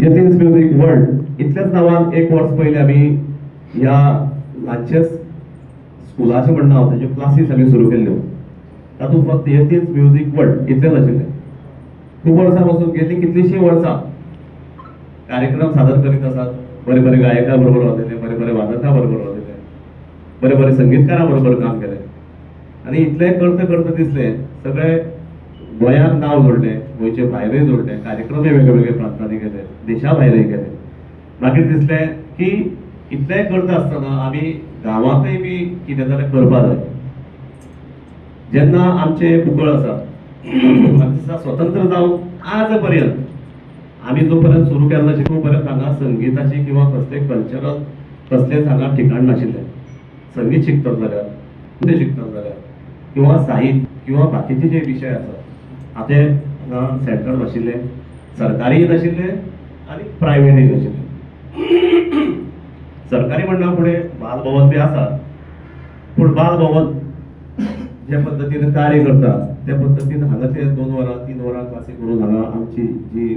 यतीन्स music world इतल्याच नावान एक वर्स पयलीं आमी ह्या ल्हानशे स्कुलाचें म्हणणं हांव ताच्यो क्लासीस आमी सुरू केल्ल्यो. तातूंत फक्त यतीन्स म्युझिक वर्ल्ड इतलेंच आशिल्लें. खूब वर्सां पासून गेल्लीं कितलींशीं वर्सां कार्यक्रम सादर करीत आसात. बरे बरे गायका बरोबर वाजयले, बरे बरे वादका बरोबर वाजयले, बरे बरे संगीतकारा बरोबर काम केलें. आनी इतलें करता करता दिसलें सगळे गोंयांत नांव जोडलें, गोंयचे भायरूय जोडलें, कार्यक्रमय वेगळे वेगळे प्रांतांनी केले, देशा भायरूय केले. मागीर दिसलें की इतलें करता आसतना आमी गांवांकय बी कितें तरी करपा जाय. जेन्ना आमचे कुंकळ आसा दिसा स्वतंत्र जावन आज पर्यंत आमी जो पर्यंत सुरू केल्लो नाशिल्लें तो पर्यंत हांगा संगीताची किंवा कसले कल्चरल कसलेच हांगा ठिकाण नाशिल्लें. संगीत शिकतात जाल्यार, नृत्य शिकतात जाल्यार किंवा साहित्य किंवा बाकीचे जे विशय आसात हाचे हांगा सेंटर नाशिल्ले, सरकारीय नाशिल्ले आनी प्रायवेटय नाशिल्ले. सरकारी म्हणना फुडें बाल भवन बी आसा, पूण बाल भवन जे पद्दतीन कार्य करता त्या पद्दतीन हांगा ते 2 वरां 3 वरां क्लासी करून हांगा आमची जी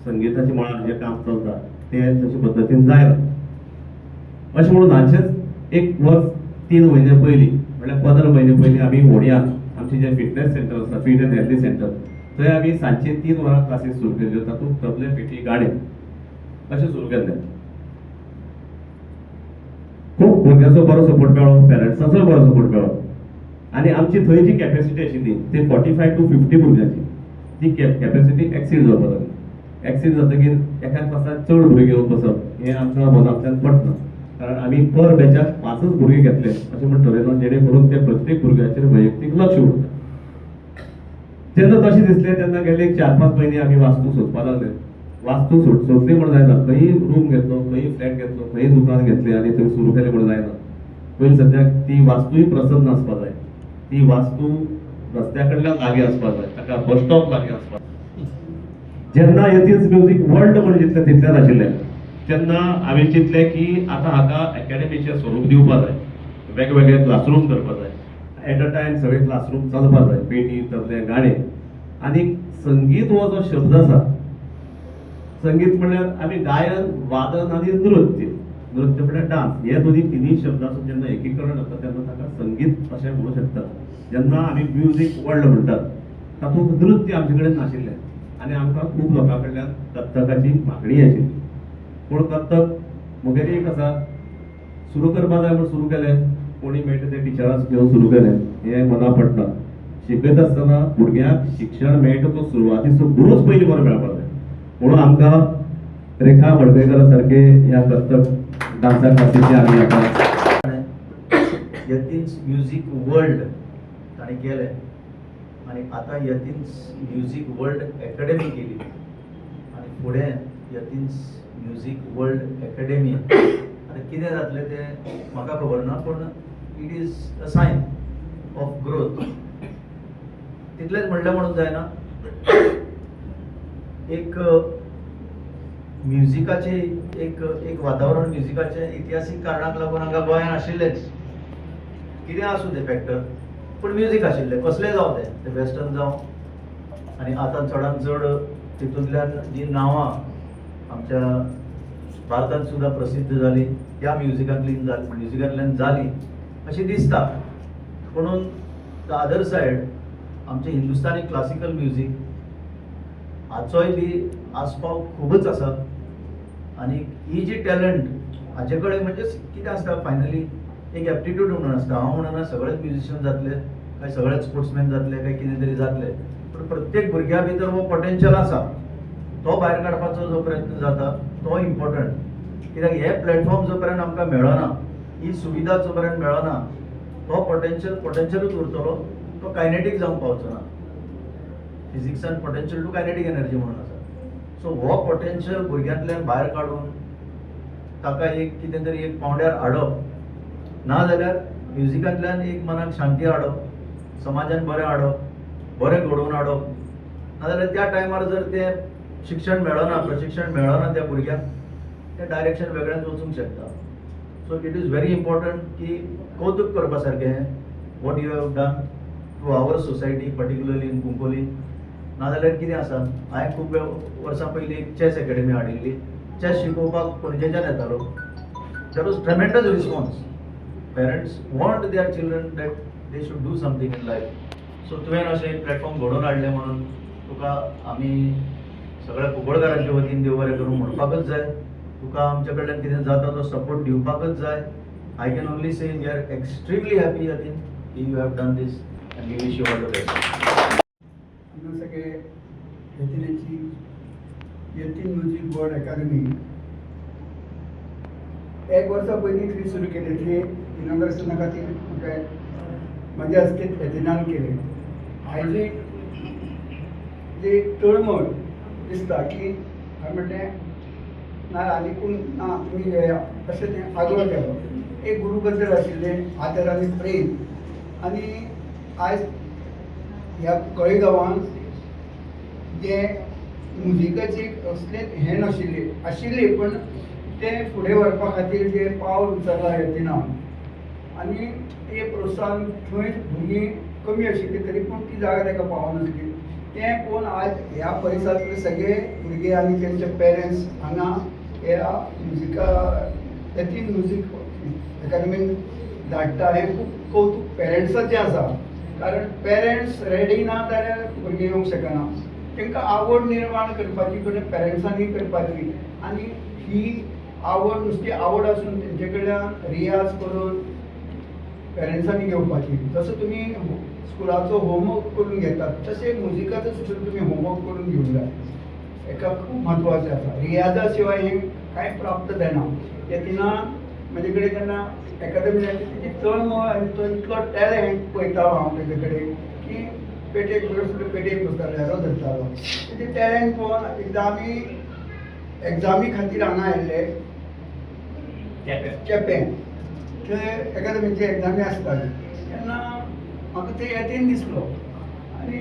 संगीताची मळार जे काम चलता ते तशे पद्दतीन जायना. अशें म्हणून ल्हानशेंच एक वर्स 3 म्हयने पयलीं म्हळ्यार 15 म्हयने पयलीं आमी फोंड्यां आमचे जे फिटनेस सेंटर आसा, फिट एंड हेल्थी सेंटर, थंय आमी सांजचे 3 वरां क्लासीस सुरू केल्ल्यो. तातूंत तबले, पेटी, गाणे अशें सुरू केल्लें. खूब भुरग्यांचो बरो सपोर्ट मेळ्ळो, पेरंट्सांचोय बरो सपोर्ट मेळ्ळो. आनी आमची थंय जी कॅपेसिटी आशिल्ली ती 45 to 50 भुरग्यांची, ती कॅपेसिटी एक्सीड जावपाक लागली. एक्सीड जातकीर एका क्लासात चड भुरगे घेवन बसप हें आमच्या मनांतल्यान पटना. कारण आमी पर बॅचाक 5च भुरगे घेतले अशें म्हण ठरयलो, जेणे करून ते प्रत्येक भुरग्याचेर वैयक्तीक लक्ष उरता. जेन्ना तशें दिसलें तेन्ना गेले 4-5 म्हयने आमी वास्तू सोदपाक लागले. वास्तू सोदली म्हण जायना, खंयी रूम घेतलो, खंयी फ्लॅट घेतलो, खंयी दुकान घेतलें आनी थंय सुरू केलें म्हण जायना. पयलीं सद्याक ती वास्तूय प्रसन्न आसपाक जाय, ती वास्तू रस्त्या कडल्यान लागीं आसपाक जाय, ताका बस स्टॉप लागीं आसपाक जाय. जेन्ना यतीन्स म्युझिक वर्ल्ड म्हण चिंतलें तितलेंच आशिल्लें. तेन्ना हांवें चिंतलें की आतां हाका एकेडमीचें स्वरूप दिवपाक जाय, वेगवेगळे क्लासरूम करपाक जाय, एट अ टायम सगळे क्लासरूम चलपाक जाय, पेटी, तबले, गाणे. आनी संगीत हो जो शब्द आसा, संगीत म्हणल्यार आमी गायन, वादन आनी नृत्य, नृत्य म्हणल्यार डान्स, हे दोनी तिनूय शब्दांचो जेन्ना एकीकरण जाता तेन्ना ताका संगीत अशें म्हणूं शकतात. जेन्ना आमी म्युझिक वर्ल्ड म्हणटात तातूंत नृत्य आमचे कडेन नाशिल्लें आनी आमकां खूब लोकां कडल्यान कथ्थकाची मागणी आशिल्ली. पूण कथ्थक मुगेली एक आसा, सुरू करपा जाय म्हूण सुरू केलें, कोणी मेळटा ते टिचरांक घेवन सुरू केलें, हें मना पडटा. शिकयत आसतना भुरग्यांक शिक्षण मेळटा तो सुरवातीचो गुरूच पयलीं बरो मेळपाक जाय. म्हणून आमकां रेखा मडकयकर सारके ह्या कथ्थक डान्सा क्लासीचे आमी आतां यतीन्स म्युझिक वर्ल्ड ताणें केलें आनी आतां यतीन्स म्युझिक वर्ल्ड एकेडमी केली आनी फुडें यतीन्स म्युझिक वर्ल्ड एकेडमी आतां कितें जातलें तें म्हाका खबर ना, पूण it is a sign of growth. तितलेंच म्हणलें म्हणून जायना. एक म्युझिकाचे एक वातावरण म्युझिकाचे इतिहासीक कारणाक लागून हांगा गोंयांत आशिल्लेंच, कितें आसूं तें फॅक्टर, पूण म्युझीक आशिल्लें, कसलें जावं तें वेस्टर्न जावं. आनी आतां चडांत चड तितूंतल्यान जीं नांवां आमच्या भारतांत सुद्दां प्रसिद्ध जालीं त्या म्युझिकांतल्यान जालीं अशें दिसता. म्हणून द अदर सायड आमचें हिंदुस्तानी क्लासिकल म्युझीक हाचोय बी आस्पाव खूबच आसा. आनी ही जी टॅलंट हाचे कडेन म्हणजे कितें आसता फायनली एक एप्टिट्यूड म्हणून आसता. हांव म्हणना सगळेच म्युजिशियन जातले काय सगळेच स्पोर्ट्समॅन जातले काय कितें तरी जातले, पूण प्रत्येक भुरग्या भितर हो पोटेन्शियल आसा, तो भायर काडपाचो जो प्रयत्न जाता तो इम्पॉर्टंट. कित्याक हे प्लॅटफॉर्म जो पर्यंत आमकां मेळना, ही सुविधा जो पर्यंत मेळना, तो पोटेन्शियलूच उरतलो, तो कायनेटीक जावंक पावचो ना. फिजिक्सान पोटेन्शियल टू कायनेटीक एनर्जी म्हणून आसा. सो हो पोटेन्शियल भुरग्यांतल्यान भायर काडून ताका एक कितें तरी एक पावंड्यार हाडप, ना जाल्यार म्युझिकांतल्यान एक मनाक शांती हाडप, समाजान बरें हाडप, बरें घडोवन हाडप. नाजाल्यार त्या टायमार जर तें शिक्षण मेळना, प्रशिक्षण मेळना त्या भुरग्याक, तें डायरेक्शन वेगळ्यान वचूंक शकता. So it is very important की कौतुक करपा सारकें what you have done to our society, particularly in Cuncolim. नाजाल्यार कितें आसा, हांवें खूब वर्सां पयलीं एक चॅस अकॅडमी हाडिल्ली. चॅस शिकोवपाक पणजेच्यान येतालो. There was tremendous response. Parents want their children that they should do something in life. So तुवें अशें एक प्लॅटफॉर्म घडोवन हाडलें म्हणून तुका आमी सगळ्या कुंकळकारांच्या वतीन देव बरें करूं म्हणपाकच जाय. तुका आमच्या कडल्यान कितें जाता तो सपोर्ट दिवपाकच जाय. I can only say we are extremely happy Yatin की you have done this and we wish you all the best. आमी सगळे यतीनेची यतीन म्युझिक बोर्ड अकादमी एक वर्सा पयलीं थंय सुरू केली. थंय इनॉग्रेशना खातीर म्हाज्या हस्तेक यतिनान केले. आयज जी तळमळ दिसता की हांवें म्हटलें ना आनी कोण ना तुमी येया अशें तें आग्रो केलो. एक गुरू बद्दल आशिल्लें आदर आनी प्रेम. आनी आयज ह्या कळेगांवांत जे म्युझिकाची असलें हें नाशिल्लें आशिल्ली पण तें फुडें व्हरपा खातीर जे पावल उचलला यतिनान आनी ते प्रोत्साहन थंय भुरगीं कमी आशिल्ली तरी पूण ती जागा ताका पावनासली. तें पळोवन आज ह्या परिसरांतले सगळे भुरगे आनी तेंचे पेरंट्स हांगा ह्या म्युझिका यतीन म्युझीक अकादमीन धाडटा हें खूब कौतूक पेरंट्साचें आसा. कारण पेरंट्स रेडी ना जाल्यार भुरगीं येवंक शकना. तांकां आवड निर्माण करपाची कडेन पेरंट्सांनी करपाची आनी ही आवड नुस्ती आवड आसून तेंचे कडल्यान रियाज करून पेरंट्सांनी घेवपाची. जसो तुमी स्कुलाचो होमवर्क करून घेतात तशें म्युझिकाचो सुद्दां तुमी होमवर्क करून घेवंक जाय. हेका खूब म्हत्वाचें आसा. रियाजा शिवाय हें कांय प्राप्त जायना. यतिनान म्हजे कडेन जेन्ना अकादमी तेजी तळमळ आनी तो इतलो टॅलंट पळयतालो हांव तेजे कडेन की पेटेक बसतालो हेरो धरतालो. तेजे टॅलंट पळोवन एकदां आमी एग्जामी खातीर हांगा आयिल्ले केपें. थंय अकादमीची एग्जामी आसताली तेन्ना म्हाका ते यतीन दिसलो आनी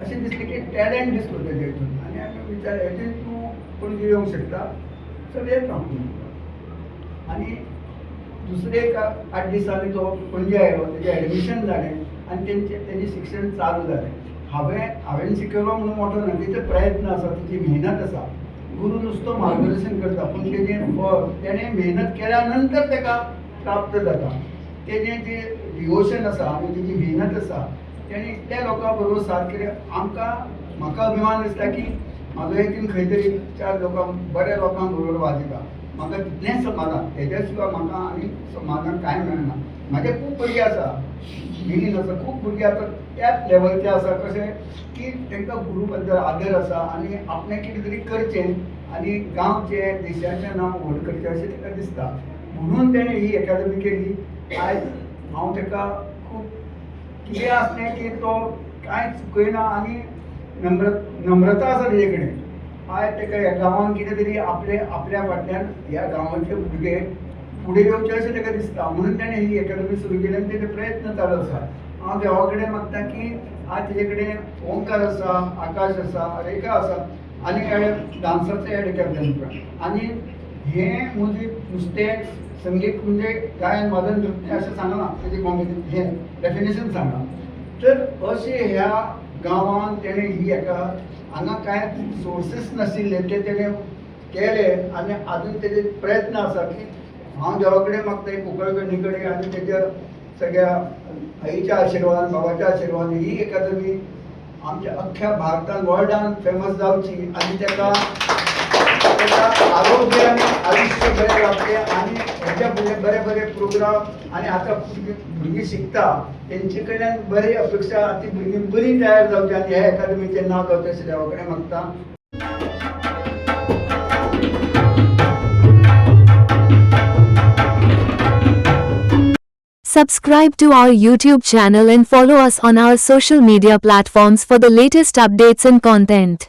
अशें दिसलें की टॅलंट दिसलो तेजे हितून. आनी हांवें विचारलें यतीन तूं पणजे येवंक शकता. चल येता म्हणून. आनी दुसरे एक 8 दिसांनी तो पणजे आयलो. तेजें एडमिशन जालें आनी तेजें शिक्षण चालू जालें. हांवें शिकयलो म्हणून मोठो ना. तेजे प्रयत्न आसा, तेजी मेहनत आसा. गुरू नुसतो मार्गदर्शन करता पूण तेजें फळ तेणें मेहनत केल्या नंतर ताका प्राप्त जाता. तेजें जें डिवोशन आसा आनी तेजी मेहनत आसा तेणी त्या लोकां बरोबर साथ केलें. म्हाका अभिमान दिसता की म्हाजो यतीन खंय तरी 4 लोकांक बऱ्या लोकांक बरोबर वाजयता. म्हाका तितलेंच समाधान. तेज्या शिवाय म्हाका आनी समाधान कांय मेळना. म्हाजे खूब भुरगे आसा बेगीन आसा. खूब भुरगे आतां त्याच लेवलचे आसा कशें की तांकां गुरू बद्दल आदर आसा आनी आपणें कितें तरी करचें आनी गांवचें देशाचें नांव व्हड करचें अशें ताका दिसता. म्हणून तेणें ही अकादमी केली. आयज हांव ताका खूब कितें आसलें की तो कांय चुकयना आनी नम्रता आसा तेजे कडेन. आयज ताका ह्या गांवांत कितें तरी आपल्या फाटल्यान ह्या गांवांतले भुरगे फुडें येवचे अशें ताका दिसता. म्हणून ताणें ही अकादमी सुरू केली आनी तेजे प्रयत्न चालू आसा. हांव देवा कडेन मागता की आज तेजे कडेन ओंकार आसा, आकाश आसा, रेखा आसा आनी डान्साचो एड केला. आनी हें म्युझीक नुस्तें संगीत म्हणजे गायन वादन नृत्य अशें सांगना. तेजें हें डेफिनेशन सांगना. तर अशें ह्या गांवांत तेणें ही हांगा कांय सोर्सीस नाशिल्ले ते तेणें केले आनी आजून तेजे प्रयत्न आसा की हांव देवा कडेन मागता कुंकळकर्णी कडेन आनी तेज्या सगळ्या आईच्या आशिर्वादान बाबाच्या आशिर्वादान ही अकादमी आमच्या अख्ख्या भारतान वर्ल्डान फेमस जावची आनी ताका आरोग्य आनी आयुश्य बरें लाभचें आनी हेच्या फुडें बरे बरे प्रोग्राम आनी आतां भुरगीं शिकता तेंचे कडल्यान बरी अपेक्षा ती भुरगीं बरी तयार जावची आनी ह्या अकादमीचें नांव जावचें अशें देवा कडेन मागता. Subscribe to our YouTube channel and follow us on our social media platforms for the latest updates and content.